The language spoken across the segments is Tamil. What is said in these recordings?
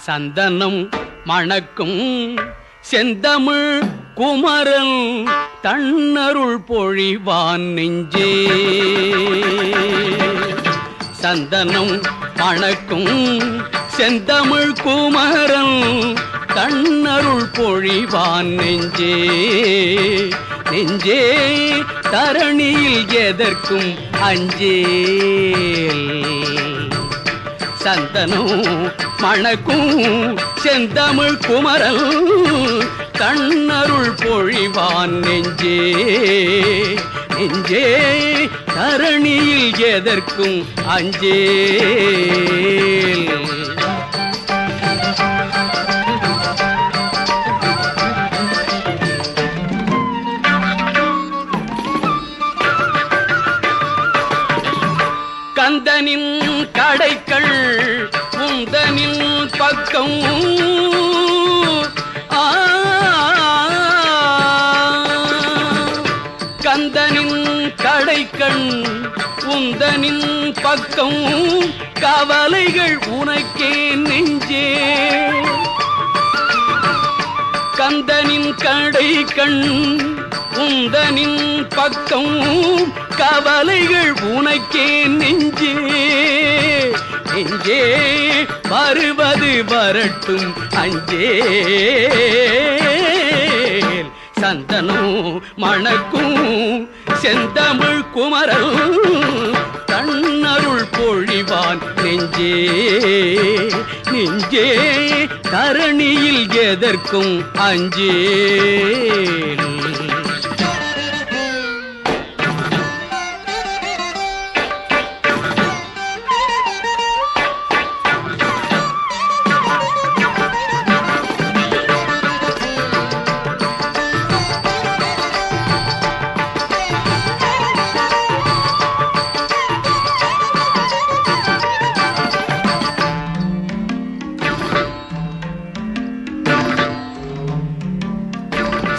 சந்தனம் மணக்கும் செந்தமிழ் குமரன் தன்னருள் பொழிவான் நெஞ்சே. சந்தனம் மணக்கும் செந்தமிழ் குமரன் தன்னருள் பொழிவான் நெஞ்சே. நெஞ்சே தரணியில் எதற்கும் அஞ்சேல். சந்தனம் மணக்கும் செந்தமிழ் குமரன் தன்னருள் பொழிவான் நெஞ்சே. நெஞ்சே தரணியில் எதற்கும் அஞ்சேல். கந்தனின் கடைக்கள் உந்தனின் பக்கம் கந்தனின் கடைக்கண் உந்தனின் பக்கம் கவலைகள் உனக்கே நெஞ்சே. கந்தனின் கடைக்கண் உந்தனின் பக்கம் கவலைகள் உனக்கே நெஞ்சே. நெஞ்சே வருவது வரட்டும் அஞ்சே. சந்தனம் மணக்கும் செந்தமிழ் குமரன் தன்னருள் பொழிவான் நெஞ்சே. நெஞ்சே தரணியில் எதற்கும் அஞ்சேல்.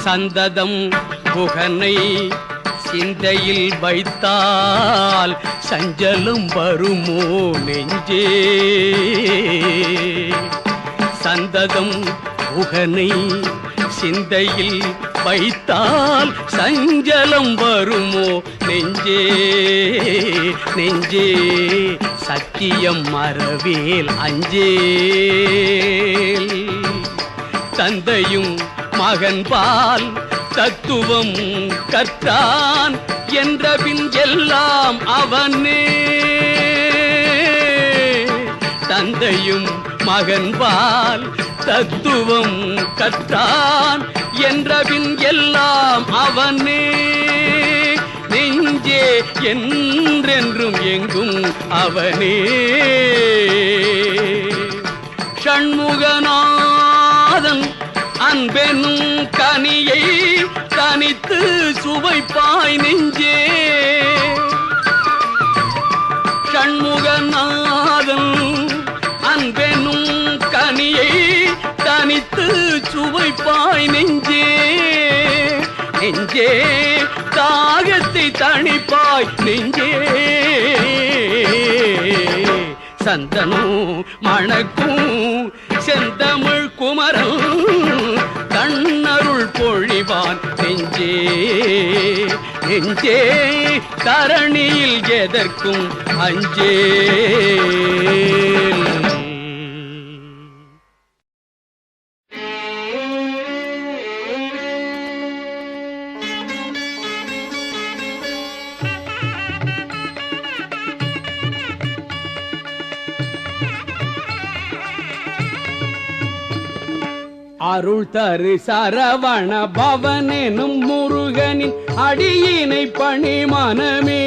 சந்ததம் புகனை சிந்தையில் வைத்தால் சஞ்சலம் வருமோ நெஞ்சே. சந்ததம் புகனை சிந்தையில் வைத்தால் சஞ்சலம் வருமோ நெஞ்சே. நெஞ்சே சத்தியம் மறவேல் அஞ்சேல். தந்தையும் மகன்பால் தத்துவம் கற்றான் என்ற பின் எல்லாம் அவனே. தந்தையும் மகன்பால் தத்துவம் கற்றான் என்ற பின் எல்லாம் அவனே. நெஞ்சே என்றென்றும் எங்கும் அவனே. ஷண்முகநாதன் அன்பெனும் கனியை தனித்து சுவைப்பாய் நெஞ்சே. ஷண்முகநாதன் அன்பெனும் கனியை தனித்து சுவைப்பாய் நெஞ்சே. நெஞ்சே தாகத்தை தணிப்பாய் நெஞ்சே. சந்தனம் மணக்கும் செந்தமிழ் குமரன் தன்னருள் பொழிவான் நெஞ்சே. நெஞ்சே தரணியில் எதற்கும் அஞ்சேல். அருள் தரு சரவண பவனெனும் முருகனின் அடியினை பணி மனமே.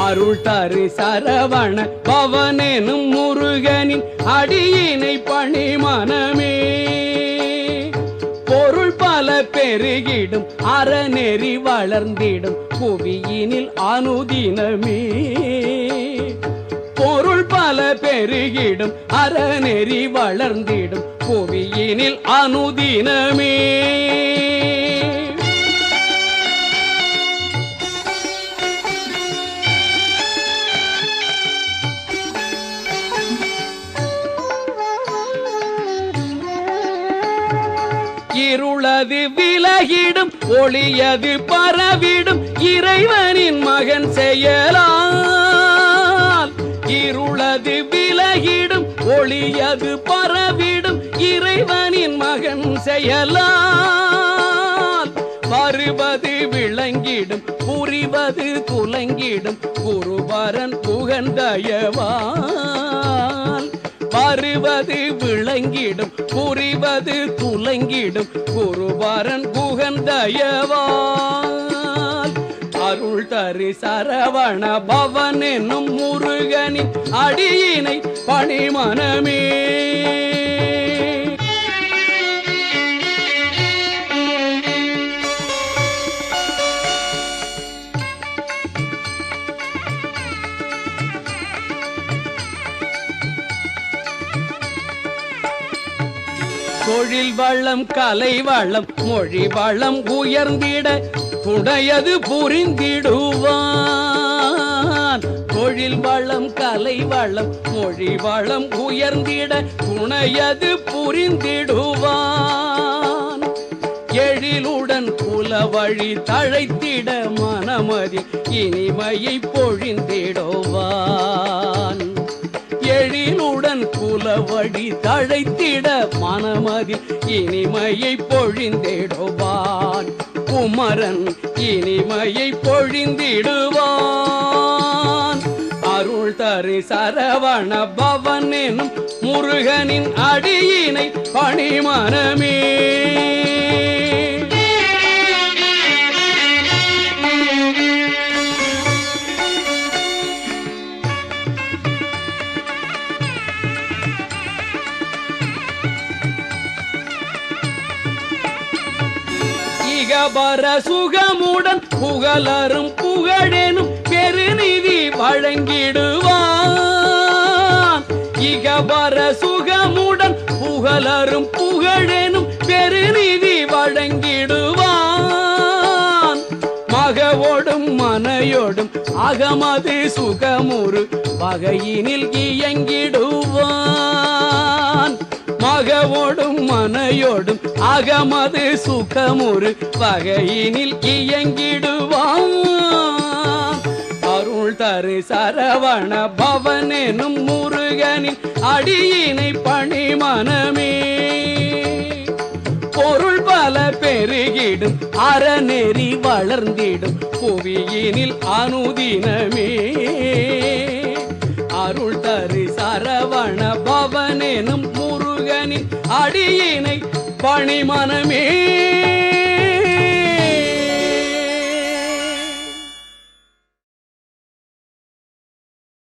அருள் தரு சரவண பவனெனும் முருகனின் அடியினை பணி மனமே. பொருள் பல பெருகிடும் அறநெறி வளர்ந்திடும் புவியினில் அனுதினமே. பொருள் பல பெருகிடும் அறநெறி வளர்ந்திடும் புவியினில் அனுதினமே. இருளது விலகிடும் ஒளியது பரவிடும் இறைவனின் மகன் செயலால் இருளது விலகிடும் ஒளியது பரவிடும் இறைவனின் மகன் செயலால் வருவது விளங்கிடும் புரிவது துலங்கிடும் குருபரன் புகந்தயவால் வருவது விளங்கிடும் புரிவது துலங்கிடும் குருபரன் புகந்தயவால் அருள் தரு சரவண பவன் என்னும் முருகனின் அடியினை பணிமனமே தொழில் வளம் கலை வளம் மொழி வளம் உயர்ந்திட துணையது புரிந்திடுவான் தொழில் வளம் கலை வளம் மொழி வளம் உயர்ந்திட துணையது புரிந்திடுவான் எழிலுடன் குல வழி தழைத்திட மனமதி இனிமையை பொழிந்திடுவான் எழிலுடன் குலவழி தழைத்திட மனமதி இனிமையை பொழிந்திடுவான் குமரன் இனிமையை பொழிந்திடுவான் அருள் தரு சரவண பவன் எனும் முருகனின் அடியினை பணிமனமே பர சுகமுடன் புகழரும் புகழெனும் பெருநிதி வழங்கிடுவான் இகபர சுகமுடன் புகழரும் புகழெனும் பெருநிதி வழங்கிடுவான் மகவோடும் மனையோடும் அகமது சுகமுறு வகையினில் இயங்கிடுவான் மகவோடும் மனையோடும் அகமது சுகமுறு வகையினில் இயங்கிடுவான் அருள் தரு சரவண பவன் எனும் முருகனின் அடியினை பணிமனமே பொருள் பல பெருகிடும் அறநெறி வளர்ந்திடும் புவியினில் அனுதினமே அருள் தரு சரவண பவன் எனும் முருகனின் அடியினை பணிமனமே